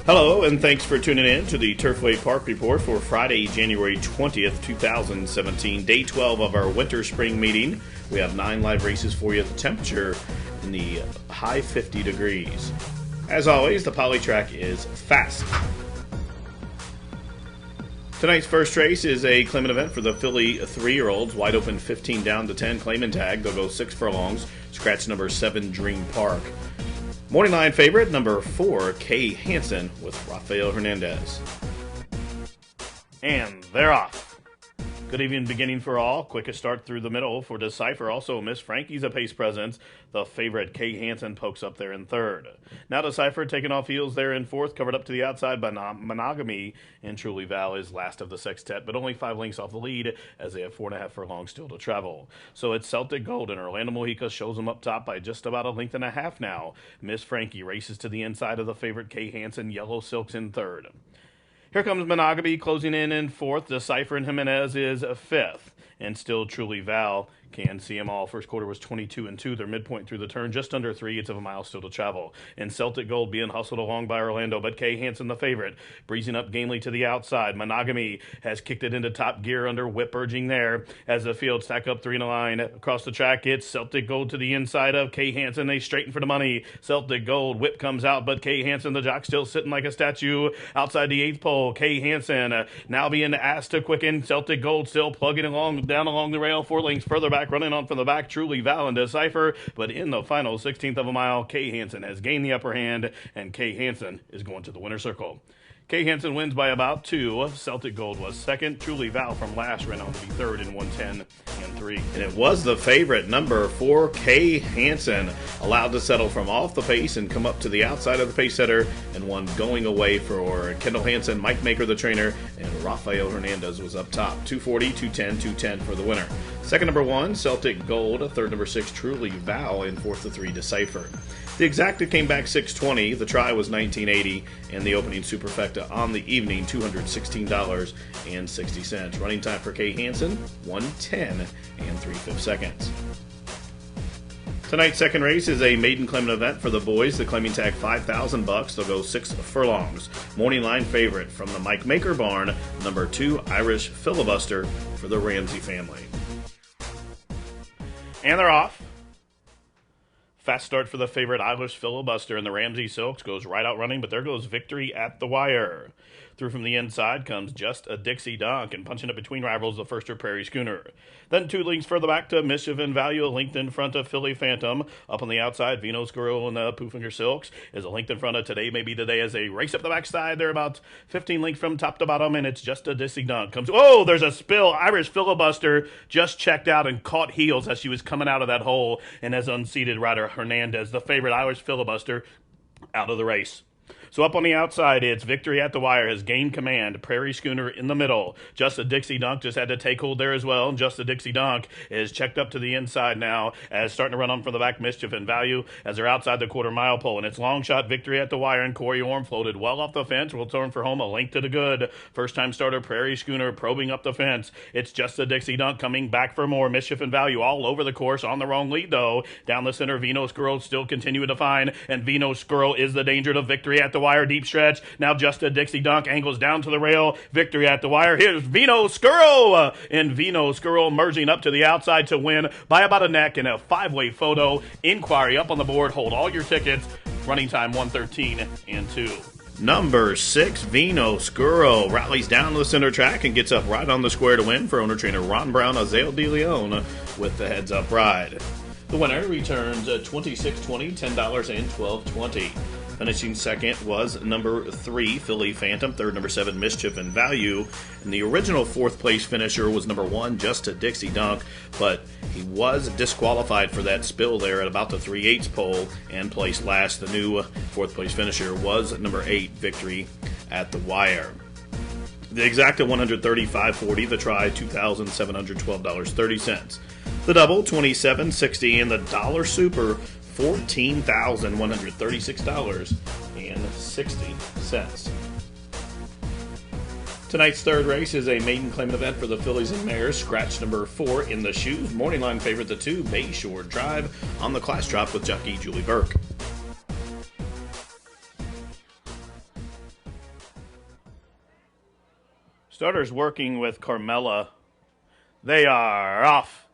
Hello, and thanks for tuning in to the Turfway Park Report for Friday, January 20th, 2017, day 12 of our winter-spring meeting. We have 9 live races for you. The temperature in the high 50 degrees. As always, the poly track is fast. Tonight's first race is a claimant event for the filly 3-year-olds. Wide open 15 down to 10, claim and tag. They'll go 6 furlongs. Scratch number 7, Dream Park. Morning line favorite, number 4, Kay Hansen with Rafael Hernandez. And they're off. Good evening beginning for all. Quickest start through the middle for Decipher. Also, Miss Frankie's a pace presence. The favorite, Kay Hansen, pokes up there in third. Now Decipher taking off heels there in fourth, covered up to the outside by Monogamy. And Truly Val is last of the sextet, but only 5 lengths off the lead as they have 4.5 furlongs still to travel. So it's Celtic Gold, and Orlando Mojica shows them up top by just about 1.5 lengths now. Miss Frankie races to the inside of the favorite, Kay Hansen. Yellow Silks in third. Here comes Monogamy closing in fourth. Decipher and Jimenez is fifth. And still Truly Val can see them all. First quarter was 22-2. They're midpoint through the turn, just under 3/8 of a mile still to travel. And Celtic Gold being hustled along by Orlando, but Kay Hansen the favorite, breezing up gamely to the outside. Monogamy has kicked it into top gear under whip urging there as the field stack up 3 in a line. Across the track, it's Celtic Gold to the inside of Kay Hansen. They straighten for the money. Celtic Gold, whip comes out, but Kay Hansen, the jock, still sitting like a statue outside the 8th pole. Kay Hansen now being asked to quicken. Celtic Gold still plugging along down along the rail, 4 lengths further back, running on from the back, Truly Val and Decipher. But in the final 16th of a mile, Kay Hansen has gained the upper hand, and Kay Hansen is going to the winner's circle. Kay Hansen wins by about 2. Celtic Gold was second. Truly Val from last ran on to be third in 1:10.3. And it was the favorite, number 4, Kay Hansen, allowed to settle from off the pace and come up to the outside of the pace setter, and one going away for Kendall Hansen, Mike Maker the trainer, and Rafael Hernandez was up top. 240, 210, 210 for the winner. Second, number 1, Celtic Gold. Third, number 6, Truly Val. And fourth, the 3, Decipher. The exacta came back 620. The try was $19.80, and the opening superfecta on the evening $216.60. Running time for Kay Hansen 1:10 and 3/5 seconds. Tonight's second race is a maiden claimant event for the boys. The claiming tag $5,000. They'll go 6 furlongs. Morning line favorite from the Mike Maker barn, number 2, Irish Filibuster for the Ramsey family. And they're off. Fast start for the favorite Irish Filibuster, and the Ramsey Silks goes right out running, but there goes Victory at the Wire. Through from the inside comes Just a Dixie Dunk, and punching it between rivals, the first are Prairie Schooner. Then 2 lengths further back to Mischief and Value, a length in front of Philly Phantom. Up on the outside, Vino's Girl and the Poofinger Silks is a length in front of Today Maybe Today as they race up the backside. They're about 15 lengths from top to bottom, and it's Just a Dixie Dunk. There's a spill. Irish Filibuster just checked out and caught heels as she was coming out of that hole, and has unseated rider Hernandez, the favorite Irish Filibuster, out of the race. So up on the outside, it's Victory at the Wire has gained command. Prairie Schooner in the middle. Just a Dixie Dunk just had to take hold there as well. And Just a Dixie Dunk is checked up to the inside now as starting to run on from the back, Mischief and Value as they're outside the quarter-mile pole. And it's long shot Victory at the Wire, and Corey Orm floated well off the fence. Will turn for home, a length to the good. First-time starter Prairie Schooner probing up the fence. It's Just a Dixie Dunk coming back for more. Mischief and Value all over the course on the wrong lead, though. Down the center, Vino's Girl still continuing to find, and Vino's Girl is the danger to Victory at the Wire. Deep stretch. Now Just a Dixie Dunk angles down to the rail. Victory at the Wire. Here's Vino Skirl. And Vino Skirl merging up to the outside to win by about a neck in a 5-way photo. Inquiry up on the board. Hold all your tickets. Running time 1:13.2. Number 6, Vino Skirl, rallies down to the center track and gets up right on the square to win for owner-trainer Ron Brown, Azael De Leon with the heads-up ride. The winner returns $26.20, $10, and $12.20. Finishing second was number 3, Philly Phantom. Third, number 7, Mischief and Value. And the original 4th place finisher was number 1, Just a Dixie Dunk, but he was disqualified for that spill there at about the 3/8 pole and placed last. The new 4th place finisher was number 8, Victory at the Wire. The exacta $135.40, the try $2,712.30. The double $27.60, and the dollar super $14,136.60. Tonight's third race is a maiden claimant event for the fillies and mares. Scratch number 4 in the shoes. Morning line favorite, the 2, Bayshore Drive, on the class drop with jockey Julie Burke. Starters working with Carmella. They are off.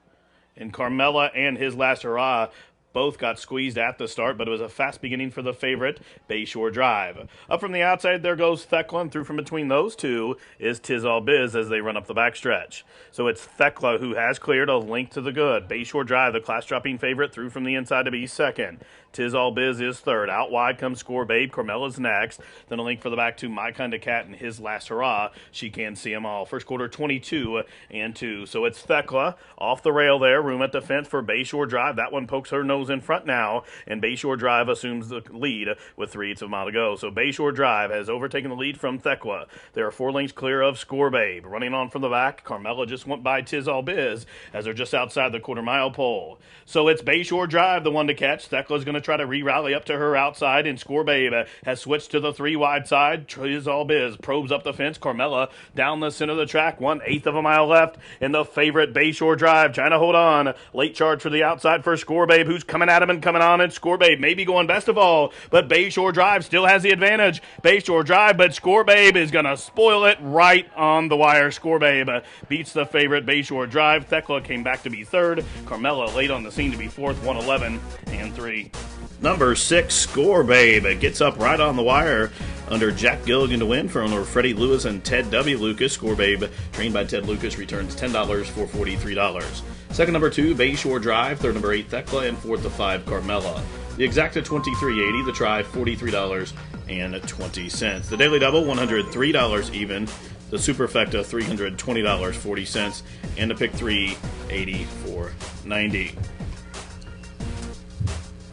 And Carmella and his last hurrah both got squeezed at the start, but it was a fast beginning for the favorite, Bayshore Drive. Up from the outside, there goes Thekla, and through from between those two is Tiz All Biz as they run up the backstretch. So it's Thekla who has cleared a length to the good. Bayshore Drive, the class-dropping favorite, through from the inside to be second. Tiz All Biz is third. Out wide comes Score Babe. Carmella's next. Then a link for the back to My Kinda Cat and his last hurrah. She can see them all. First quarter, 22-2. So it's Thekla off the rail there. Room at the fence for Bayshore Drive. That one pokes her nose in front now, and Bayshore Drive assumes the lead with 3/8 of a mile to go. So Bayshore Drive has overtaken the lead from Thekla. There are 4 lengths clear of Score Babe. Running on from the back, Carmella just went by Tiz All Biz as they're just outside the quarter-mile pole. So it's Bayshore Drive, the one to catch. Thekla's going to try to re-rally up to her outside, and Score Babe has switched to the 3 wide side. Tiz All Biz probes up the fence. Carmella down the center of the track, 1/8 of a mile left, and the favorite Bayshore Drive trying to hold on. Late charge for the outside for Score Babe, who's coming at him and coming on, and Score Babe maybe going best of all, but Bayshore Drive still has the advantage. Bayshore Drive, but Score Babe is going to spoil it right on the wire. Score Babe beats the favorite Bayshore Drive. Thekla came back to be third. Carmella late on the scene to be fourth, 1:11-3. Number 6, Score Babe, gets up right on the wire under Jack Gilligan to win for owner Freddie Lewis and Ted W. Lucas. Score Babe, trained by Ted Lucas, returns $10 for $43. Second, number 2, Bayshore Drive. Third, number 8, Thekla. And fourth to 5, Carmella. The exacta, $23.80. The try, $43.20. The daily double, $103 even. The superfecta, $320.40. And the pick 3, $84.90.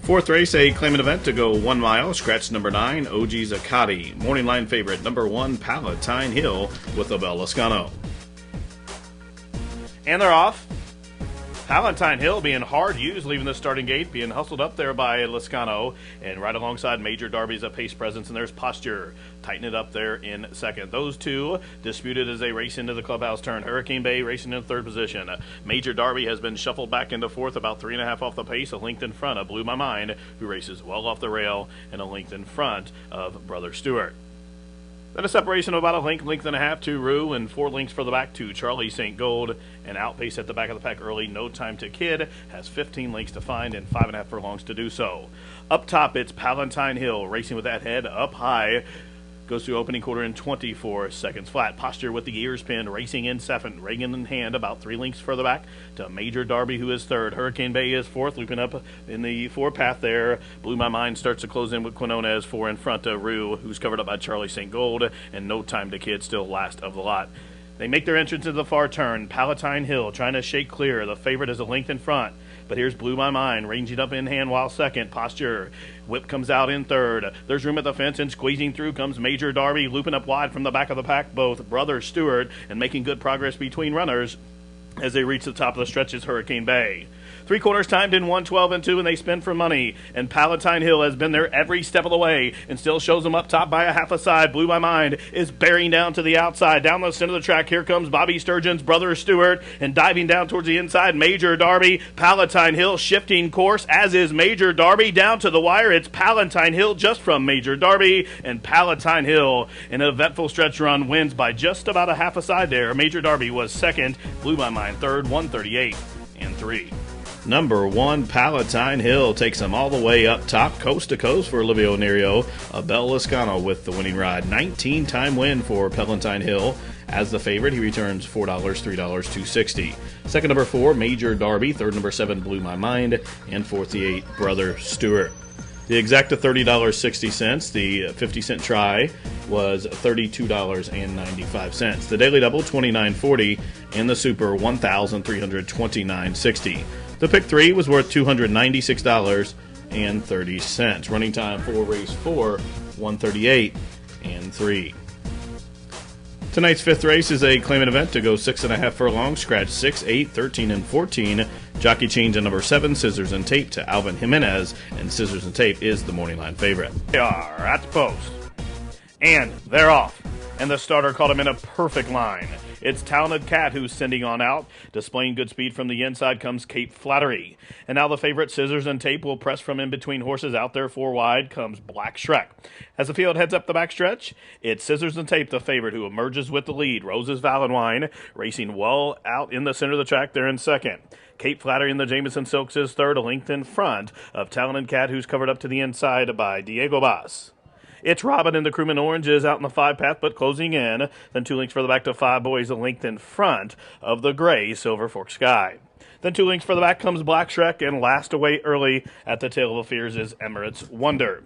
Fourth race, a claimant event to go 1 mile. Scratch number 9, OG Zacati. Morning line favorite, number 1, Palatine Hill with Abel Lascano. And they're off. Palatine Hill being hard used, leaving the starting gate, being hustled up there by Lascano, and right alongside Major Darby's a pace presence, and there's Posture. Tighten it up there in second. Those two disputed as they race into the clubhouse turn. Hurricane Bay racing in third position. Major Darby has been shuffled back into fourth, about 3.5 off the pace, a length in front of Blew My Mind, who races well off the rail, and a length in front of Brother Stewart. Then a separation of about a length and a half to Rue, and 4 lengths for the back to Charlie St. Gold. And outpace at the back of the pack early, No Time to Kid, has 15 lengths to find and 5.5 furlongs to do so. Up top, it's Palatine Hill, racing with that head up high. Goes through opening quarter in 24 seconds flat. Posture with the ears pinned, racing in second. Reagan in hand, about 3 lengths further back to Major Darby, who is third. Hurricane Bay is fourth, looping up in the 4 path there. Blew My Mind starts to close in with Quinona as 4 in front of Rue, who's covered up by Charlie St. Gold, and No Time to Kid still last of the lot. They make their entrance into the far turn. Palatine Hill trying to shake clear. The favorite is a length in front. But here's Blew My Mind, ranging up in hand while second. Posture. Whip comes out in third. There's room at the fence, and squeezing through comes Major Darby, looping up wide from the back of the pack, both Brother Stewart, and making good progress between runners as they reach the top of the stretches, Hurricane Bay. 3 quarters timed in 1:12-2, and they spin for money. And Palatine Hill has been there every step of the way and still shows them up top by a half a side. Blew My Mind is bearing down to the outside. Down the center of the track, here comes Bobby Sturgeon's Brother Stewart, and diving down towards the inside, Major Darby. Palatine Hill shifting course, as is Major Darby. Down to the wire, it's Palatine Hill just from Major Darby, and Palatine Hill, in an eventful stretch run, wins by just about a half a side there. Major Darby was second, Blew My Mind third, 138-3. Number 1, Palatine Hill, takes them all the way up top, coast to coast for Olivia Onerio. Abel Lascano with the winning ride. 19-time win for Palatine Hill. As the favorite, he returns $4, $3, $2.60. Second, number 4, Major Darby. Third, number 7, Blew My Mind. And fourth, the 8, Brother Stewart. The exacta, $30.60. The 50-cent try was $32.95. The daily double, $29.40. And the super, $1,329.60. The pick 3 was worth $296.30. Running time for race 4, 138-3. Tonight's 5th race is a claimant event to go 6.5 furlongs. Scratch 6, 8, 13, and 14. Jockey change to number 7, Scissors and Tape, to Alvin Jimenez, and Scissors and Tape is the morning line favorite. They are at the post, and they're off. And the starter caught him in a perfect line. It's Talented Cat who's sending on out. Displaying good speed from the inside comes Cape Flattery. And now the favorite Scissors and Tape will press from in between horses. Out there 4 wide comes Black Shrek. As the field heads up the backstretch, it's Scissors and Tape, the favorite, who emerges with the lead. Rose's Valentine racing well out in the center of the track there in second. Cape Flattery and the Jameson Silks is third, a length in front of Talented Cat, who's covered up to the inside by Diego Bass. It's Robin and the Crewman Orange is out in the 5 path, but closing in. Then 2 lengths further back to 5 Boys, a length in front of the gray Silver Fork Sky. Then 2 lengths further back comes Black Shrek, and last away early at the tail of the Fears is Emirates Wonder.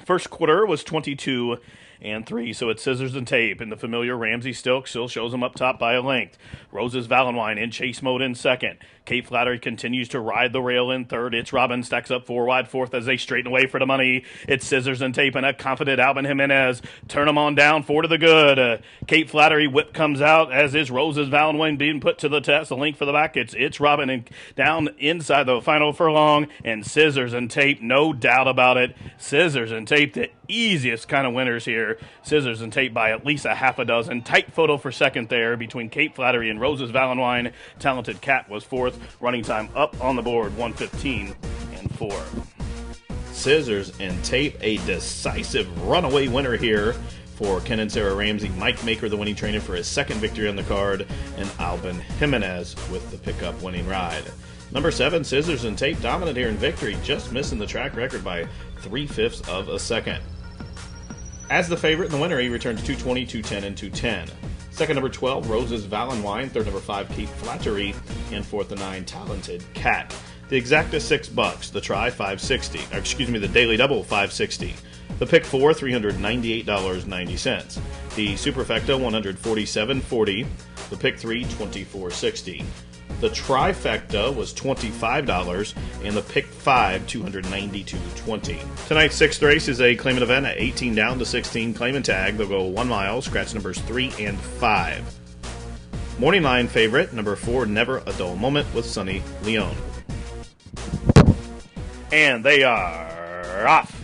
First quarter was 22-3, so it's Scissors and Tape, and the familiar Ramsey Stilk still shows him up top by a length. Rose's Valentine in chase mode in second. Cape Flattery continues to ride the rail in third. It's Robin stacks up 4 wide fourth as they straighten away for the money. It's Scissors and Tape and a confident Alvin Jimenez. Turn them on down, 4 to the good. Cape Flattery whip comes out, as is Rose's Valentine being put to the test. The length for the back, it's Robin and down inside the final furlong. And Scissors and Tape, no doubt about it. Scissors and Tape, the easiest kind of winners here. Scissors and Tape by at least a half a dozen. Tight photo for second there between Cape Flattery and Rose's Valentine. Talented Cat was fourth. Running time up on the board, 1:15-4. Scissors and Tape, a decisive runaway winner here for Ken and Sarah Ramsey. Mike Maker, the winning trainer, for his second victory on the card, and Alvin Jimenez with the pickup winning ride. Number 7, Scissors and Tape, dominant here in victory, just missing the track record by 3/5 of a second. As the favorite in the winner, he returns 220, 210, and 210. Second, number 12, Rose's Valentine. Third, number 5, Cape Flattery. And fourth, the 9, Talented Cat. The exact is $6. The try, $5.60. The daily double, $5.60. The pick 4, $398.90. The superfecta, $147.40. The pick 3, $24.60. The trifecta was $25, and the pick 5, $292.20. Tonight's 6th race is a claimant event at 18 down to 16 claimant tag. They'll go 1 mile, scratch numbers 3 and 5. Morning line favorite, number 4, Never a Dull Moment with Sonny Leone. And they are off.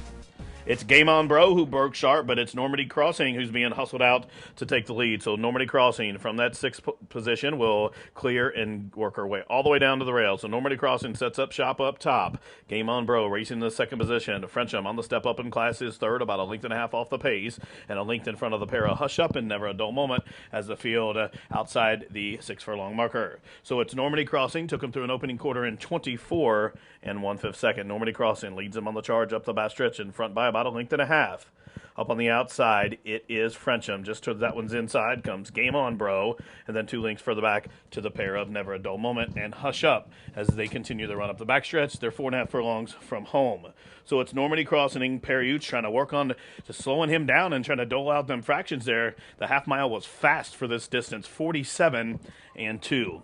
It's Game On Bro who broke sharp, but it's Normandy Crossing who's being hustled out to take the lead. So Normandy Crossing from that 6th position will clear and work her way all the way down to the rail. So Normandy Crossing sets up shop up top. Game On Bro racing in the 2nd position. Frencham on the step up in class is 3rd, about a length and a half off the pace, and a length in front of the pair of Hush Up and Never a Dull Moment as the field outside the 6 furlong marker. So it's Normandy Crossing, took him through an opening quarter in 24 and 1/5 second. Normandy Crossing leads him on the charge up the backstretch in front by about a length and a half. Up on the outside, it is Frencham. Just to that one's inside comes Game On Bro, and then 2 lengths further back to the pair of Never a Dull Moment and Hush Up as they continue their run up the backstretch. They're 4.5 furlongs from home. So it's Normandy Crossing, Perry Uch trying to work on to slowing him down and trying to dole out them fractions there. The half mile was fast for this distance, 47-2.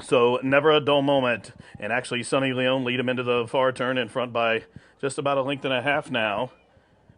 So Never a Dull Moment, and actually Sonny Leone lead him into the far turn in front by just about a length and a half now.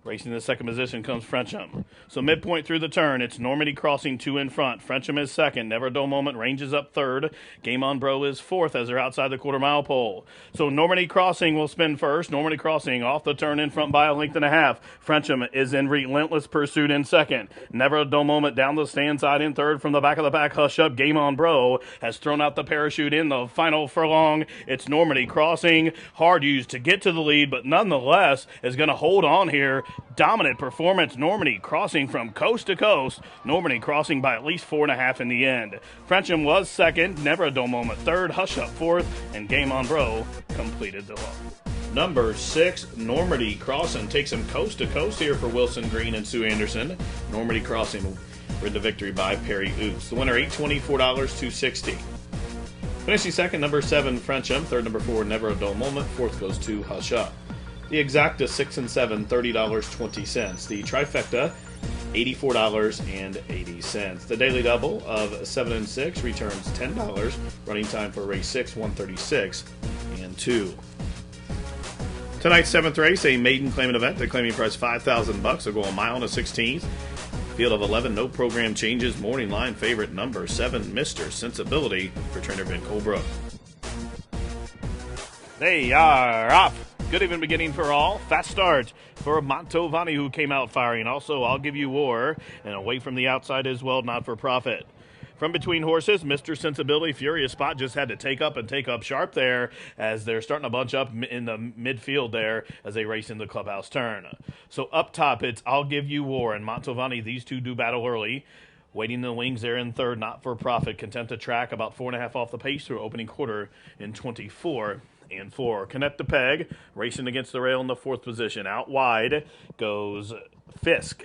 Racing the 2nd position comes Frencham. So midpoint through the turn, it's Normandy Crossing 2 in front. Frencham is 2nd. Never a Dull Moment ranges up 3rd. Game On Bro is 4th as they're outside the quarter-mile pole. So Normandy Crossing will spin first. Normandy Crossing off the turn in front by a length and a half. Frencham is in relentless pursuit in 2nd. Never a Dull Moment down the stand side in 3rd. From the back of the pack, Hush Up. Game On Bro has thrown out the parachute in the final furlong. It's Normandy Crossing. Hard used to get to the lead, but nonetheless is going to hold on here. Dominant performance, Normandy Crossing from coast to coast. Normandy Crossing by at least 4.5 in the end. Frencham was 2nd, Never a Dull Moment 3rd, Hush Up 4th, and Game On Bro completed the run. Number 6, Normandy Crossing takes him coast to coast here for Wilson Green and Sue Anderson. Normandy Crossing rid the victory by Perry Oots. The winner, $824, $260. Finishing 2nd, number 7, Frencham. 3rd, number 4, Never a Dull Moment. 4th goes to Hush Up. The exacta, 6 and 7, $30.20. The trifecta, $84.80. The daily double of 7 and 6 returns $10. Running time for race 6, 136-2. Tonight's 7th race, a maiden claimant event. The claiming price $5,000. They'll go a mile and a 16th. Field of 11, no program changes. Morning line favorite number 7, Mr. Sensibility for trainer Ben Colebrook. They are off. Good even beginning for all. Fast start for Mantovani, who came out firing. Also, I'll Give You War, and away from the outside as well, Not For Profit. From between horses, Mr. Sensibility, Furious Spot just had to take up sharp there as they're starting to bunch up in the midfield there as they race in the clubhouse turn. So up top, it's I'll Give You War and Mantovani. These two do battle early. Waiting in the wings there in third, Not For Profit. Content to track about 4.5 off the pace through opening quarter in 24 and 4. Connect the Peg, racing against the rail in the fourth position. Out wide goes Fisk.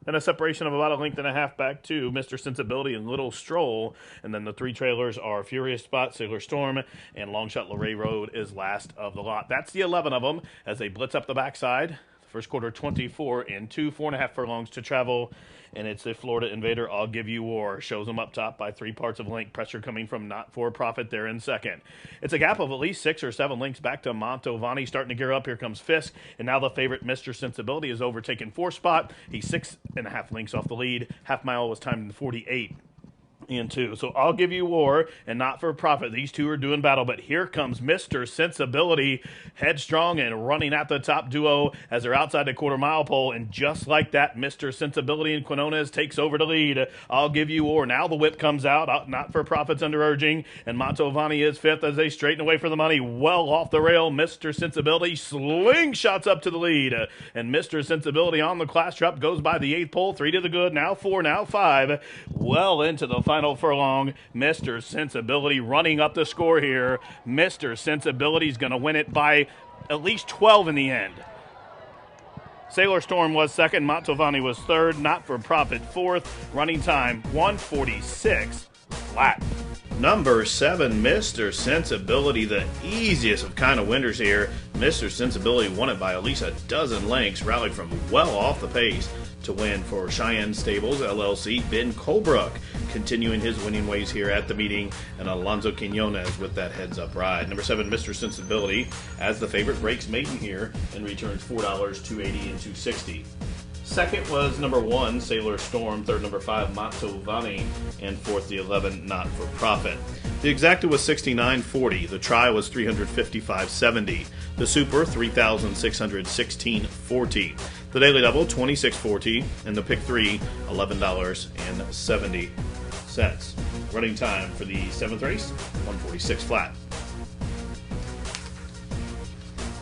Then a separation of about 1.5 lengths back to Mr. Sensibility and Little Stroll. And then the three trailers are Furious Spot, Sailor Storm, and Longshot Luray Road is last of the lot. That's the 11 of them as they blitz up the backside. First quarter 24 and 2, 4.5 furlongs to travel. And it's the Florida Invader, I'll Give You War. Shows them up top by 3 parts of length. Pressure coming from Not For Profit there in second. It's a gap of at least 6 or 7 lengths back to Mantovani. Starting to gear up. Here comes Fisk. And now the favorite, Mr. Sensibility, is overtaken 4th spot. He's 6.5 lengths off the lead. Half mile was timed in 48. And 2. So I'll Give You War and Not For Profit. These two are doing battle, but here comes Mr. Sensibility, headstrong and running at the top duo as they're outside the quarter-mile pole, and just like that, Mr. Sensibility and Quinones takes over the lead. I'll Give You War. Now the whip comes out. Not For Profit's under urging, and Mantovani is 5th as they straighten away for the money. Well off the rail, Mr. Sensibility slingshots up to the lead, and Mr. Sensibility on the class trap goes by the 8th pole. 3 to the good, now 4, now 5. Well into the final furlong. Mr. Sensibility running up the score here. Mr. Sensibility is going to win it by at least 12 in the end. Sailor Storm was second. Mantovani was third. Not For Profit fourth. Running time 1:46 flat. Number 7, Mr. Sensibility, the easiest of kind of winners here. Mr. Sensibility won it by at least a dozen lengths, rallied from well off the pace to win for Cheyenne Stables, LLC. Ben Colebrook continuing his winning ways here at the meeting, and Alonzo Quinones with that heads-up ride. Number 7, Mr. Sensibility, as the favorite, breaks maiden here and returns $4, $2.80, and $2.60. Second was number 1, Sailor Storm. Third, number 5, Mantovani. And fourth, the 11, Not For Profit. The exacta was 69.40. The try was 355.70. The super, 3,616.40. The daily double, 26.40. And the pick 3, $11.70. Running time for the 7th race, 1:46 flat.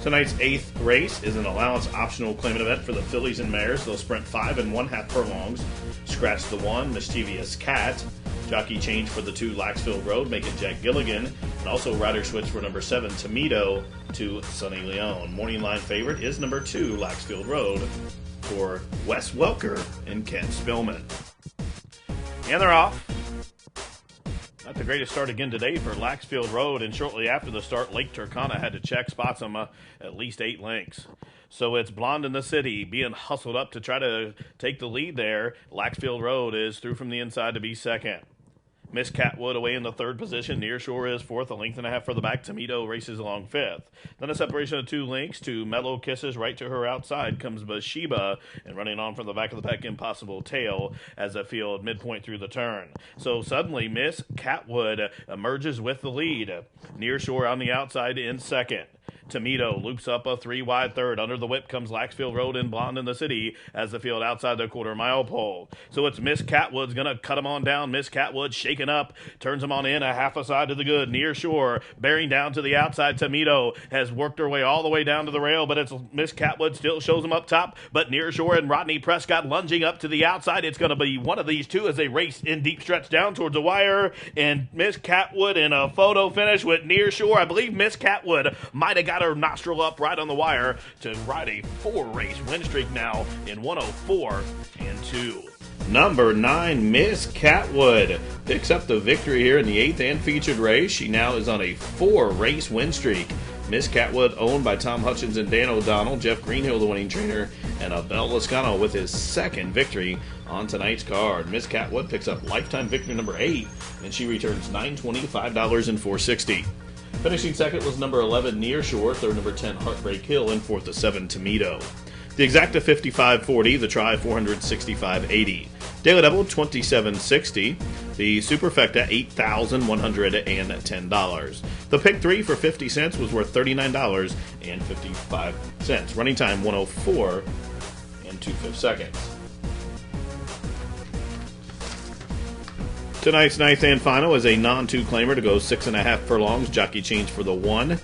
Tonight's 8th race is an allowance optional claimant event for the fillies and mares. They'll sprint 5 1/2 furlongs. Scratch the 1, Mischievous Cat. Jockey change for the 2, Laxfield Road, make it Jack Gilligan. And also rider switch for number 7, Tomedo, to Sunny Leone. Morning line favorite is number 2, Laxfield Road, for Wes Welker and Ken Spillman. And they're off. Not the greatest start again today for Laxfield Road, and shortly after the start, Lake Turkana had to check spots them at least 8 lengths. So it's Blonde in the City being hustled up to try to take the lead there. Laxfield Road is through from the inside to be second. Miss Catwood away in the 3rd position. Nearshore is 4th, 1.5 lengths for the back. Tomedo races along 5th. Then a separation of 2 lengths to Mellow Kisses. Right to her outside comes Bathsheba, and running on from the back of the pack, Impossible Tail, as the field midpoint through the turn. So suddenly Miss Catwood emerges with the lead. Nearshore on the outside in second. Tomedo loops up a 3-wide third. Under the whip comes Laxfield Road and Blonde in the City as the field outside the quarter-mile pole. So it's Miss Catwood's going to cut him on down. Miss Catwood shaking up, turns him on in, a half a side to the good. Near shore, bearing down to the outside. Tomedo has worked her way all the way down to the rail, but it's Miss Catwood still shows him up top. But Near shore and Rodney Prescott lunging up to the outside. It's going to be one of these two as they race in deep stretch down towards the wire. And Miss Catwood in a photo finish with Near shore. I believe Miss Catwood might have got her nostril up right on the wire to ride a 4-race win streak now in 104 and 2. Number 9, Miss Catwood picks up the victory here in the 8th and featured race. She now is on a 4-race win streak. Miss Catwood, owned by Tom Hutchins and Dan O'Donnell. Jeff Greenhill, the winning trainer, and Abel Lascano with his 2nd victory on tonight's card. Miss Catwood picks up lifetime victory number 8, and she returns $9.20, $5, and $4.60. Finishing second was number 11, Nearshore. Third, number 10, Heartbreak Hill. And fourth, the 7, Tomedo. The exacta 55.40. The try 465.80. Daily Double, $27.60. The Superfecta, $8,110. The pick 3 for 50 cents was worth $39.55. Running time, 104 and 2/5 seconds. Tonight's ninth and final is a non-two-claimer to go 6.5 furlongs. Jockey change for the 1.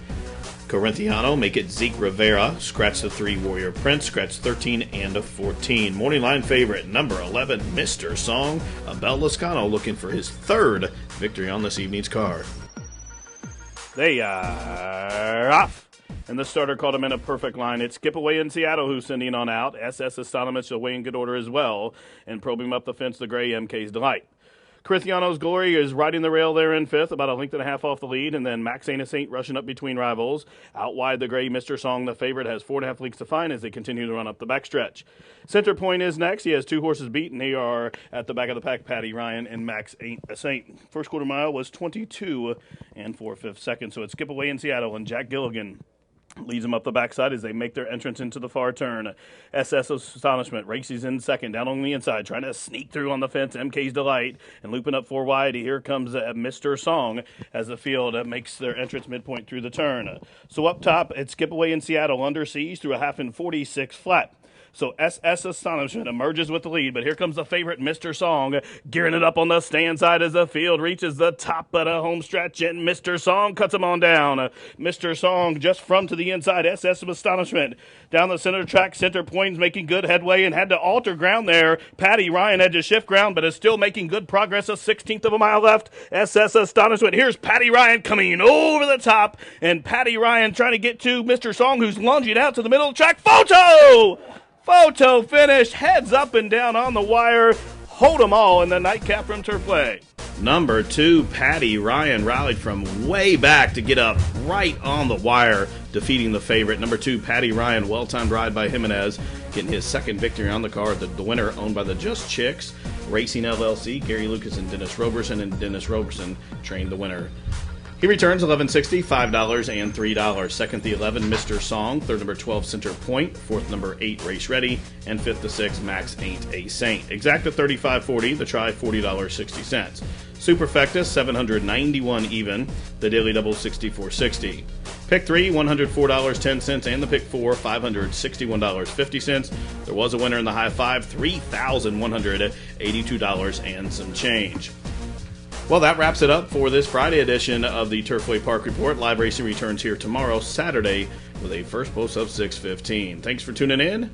Corinthiano, make it Zeke Rivera. Scratch the 3, Warrior Prince. Scratch 13 and 14. Morning line favorite, number 11, Mr. Song. Abel Lascano looking for his 3rd victory on this evening's card. They are off. And the starter called him in a perfect line. It's Skip Away in Seattle who's sending on out. SS Astonishment away in good order as well. And probing him up the fence, the gray MK's Delight. Cristiano's Glory is riding the rail there in 5th, about a length and a half off the lead, and then Max Ain't a Saint rushing up between rivals. Out wide, the gray Mr. Song, the favorite, has 4.5 lengths to find as they continue to run up the backstretch. Center Point is next. He has 2 horses beaten. They are at the back of the pack, Patty Ryan and Max Ain't a Saint. First quarter mile was 22 and 4/5 seconds, so it's Skip Away in Seattle, and Jack Gilligan leads them up the backside as they make their entrance into the far turn. SS Astonishment races in second, down on the inside, trying to sneak through on the fence. MK's Delight and looping up 4 wide. Here comes Mr. Song as the field makes their entrance midpoint through the turn. So up top, it's Skip Away in Seattle under siege through a 1/2 flat. So SS Astonishment emerges with the lead, but here comes the favorite, Mr. Song, gearing it up on the stand side as the field reaches the top of the home stretch, and Mr. Song cuts him on down. Mr. Song just from to the inside, SS Astonishment. Down the center track, Center Point's making good headway and had to alter ground there. Patty Ryan had to shift ground, but is still making good progress. A 16th of a mile left. SS Astonishment. Here's Patty Ryan coming over the top, and Patty Ryan trying to get to Mr. Song, who's lunging out to the middle of the track. Photo finish, heads up and down on the wire. Hold them all in the nightcap from Turfway. Number 2, Patty Ryan rallied from way back to get up right on the wire, defeating the favorite. Number 2, Patty Ryan, well-timed ride by Jimenez, getting his 2nd victory on the card. The winner owned by the Just Chicks Racing LLC. Gary Lucas and Dennis Roberson, and Dennis Roberson trained the winner. He returns $11.60, $5, and $3. Second, the 11, Mr. Song. Third, number 12, Center Point. Fourth, number 8, Race Ready. And fifth to 6, Max Ain't a Saint. Exacta $35.40. The try $40.60. Superfecta $791 even. The Daily Double $64.60. Pick 3, $104.10, and the pick 4, $561.50. There was a winner in the high 5, $3,182 and some change. Well, that wraps it up for this Friday edition of the Turfway Park Report. Live racing returns here tomorrow, Saturday, with a first post of 6:15. Thanks for tuning in.